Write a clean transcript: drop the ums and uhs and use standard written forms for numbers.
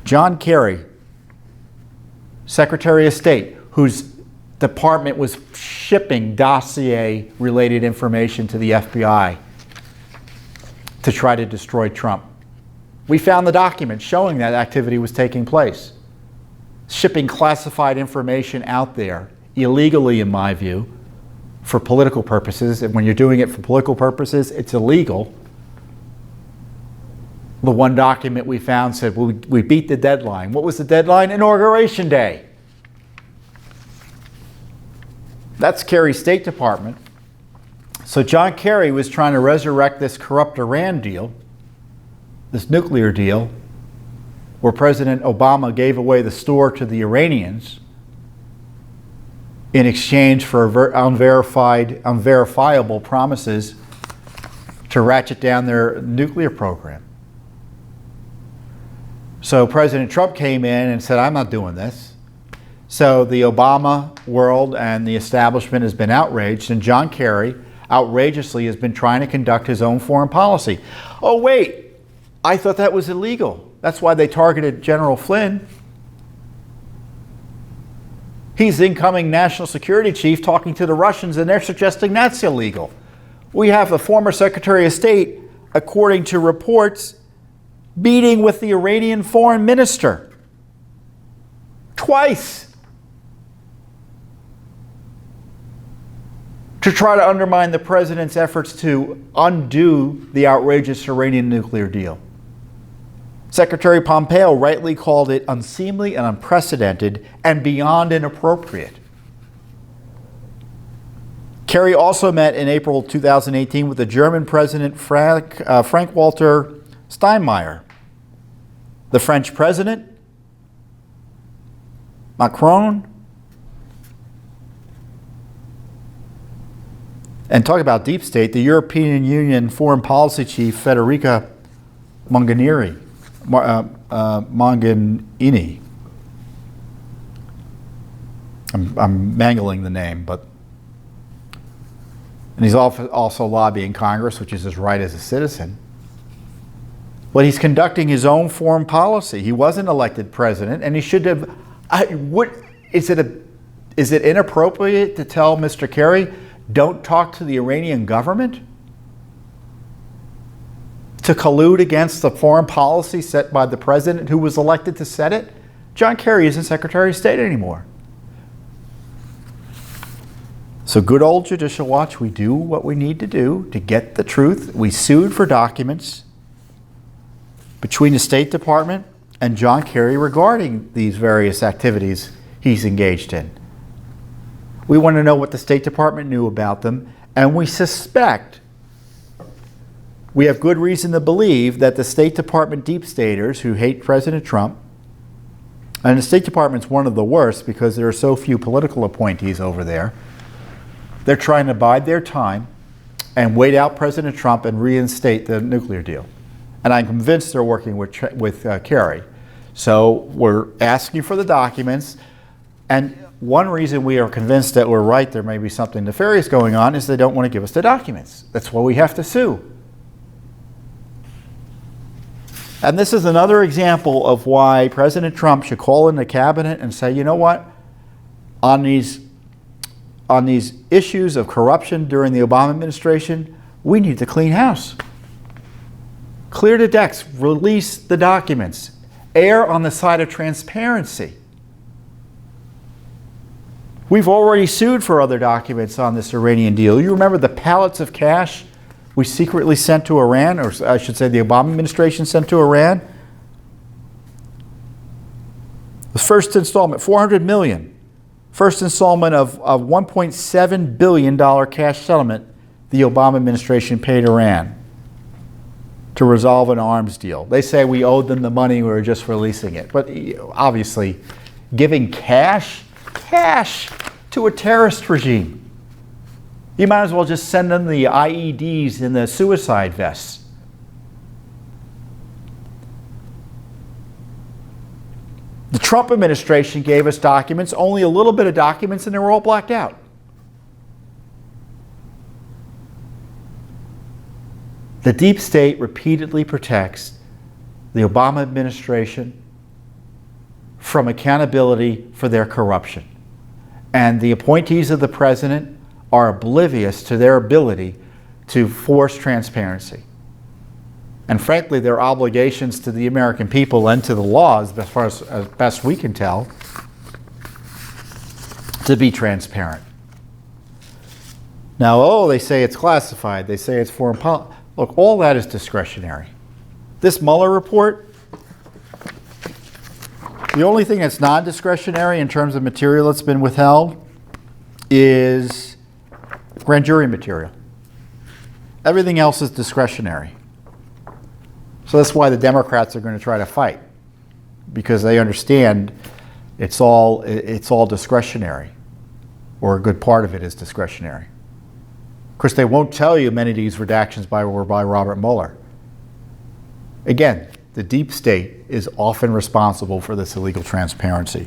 John Kerry, Secretary of State, whose department was shipping dossier-related information to the FBI to try to destroy Trump. We found the documents showing that activity was taking place. Shipping classified information out there, illegally in my view, for political purposes. And when you're doing it for political purposes, it's illegal. The one document we found said, well, we beat the deadline. What was the deadline? Inauguration Day. That's Kerry's State Department. So John Kerry was trying to resurrect this corrupt Iran deal, this nuclear deal, where President Obama gave away the store to the Iranians in exchange for unverifiable promises to ratchet down their nuclear program. So President Trump came in and said, I'm not doing this. So the Obama world and the establishment has been outraged, and John Kerry outrageously has been trying to conduct his own foreign policy. Oh wait, I thought that was illegal. That's why they targeted General Flynn. He's the incoming national security chief talking to the Russians, and they're suggesting that's illegal. We have the former Secretary of State, according to reports, meeting with the Iranian foreign minister twice to try to undermine the president's efforts to undo the outrageous Iranian nuclear deal. Secretary Pompeo rightly called it unseemly and unprecedented and beyond inappropriate. Kerry also met in April 2018 with the German President Frank-Walter Steinmeier, the French President Macron, and talk about deep state, the European Union Foreign Policy Chief Federica Mogherini. I'm mangling the name, but and he's also lobbying Congress, which is his right as a citizen. But he's conducting his own foreign policy. He wasn't elected president, and he should have. Is it inappropriate to tell Mr. Kerry, don't talk to the Iranian government? To collude against the foreign policy set by the president who was elected to set it? John Kerry isn't Secretary of State anymore. So good old Judicial Watch, we do what we need to do to get the truth. We sued for documents between the State Department and John Kerry regarding these various activities he's engaged in. We want to know what the State Department knew about them, and we suspect, we have good reason to believe that the State Department deep staters who hate President Trump, and the State Department's one of the worst because there are so few political appointees over there, they're trying to bide their time and wait out President Trump and reinstate the nuclear deal. And I'm convinced they're working with Kerry. So we're asking for the documents, and one reason we are convinced that we're right, there may be something nefarious going on, is they don't want to give us the documents. That's why we have to sue. And this is another example of why President Trump should call in the cabinet and say, you know what, on these issues of corruption during the Obama administration, we need to clean house. Clear the decks, release the documents, err on the side of transparency. We've already sued for other documents on this Iranian deal. You remember the pallets of cash we secretly sent to Iran, or I should say the Obama administration sent to Iran? The first installment, $400 million. First installment of $1.7 billion cash settlement the Obama administration paid Iran to resolve an arms deal. They say we owed them the money, we were just releasing it. But obviously, giving cash to a terrorist regime. You might as well just send them the IEDs and the suicide vests. The Trump administration gave us documents, only a little bit of documents, and they were all blacked out. The deep state repeatedly protects the Obama administration from accountability for their corruption. And the appointees of the president are oblivious to their ability to force transparency. And frankly, their obligations to the American people and to the laws, as far as best we can tell, to be transparent. Now, oh, they say it's classified. They say it's foreign policy. Look, all that is discretionary. This Mueller report, the only thing that's non-discretionary in terms of material that's been withheld is grand jury material. Everything else is discretionary. So that's why the Democrats are going to try to fight, because they understand it's all discretionary, or a good part of it is discretionary. Of course, they won't tell you many of these redactions were by Robert Mueller. Again, the deep state is often responsible for this illegal transparency.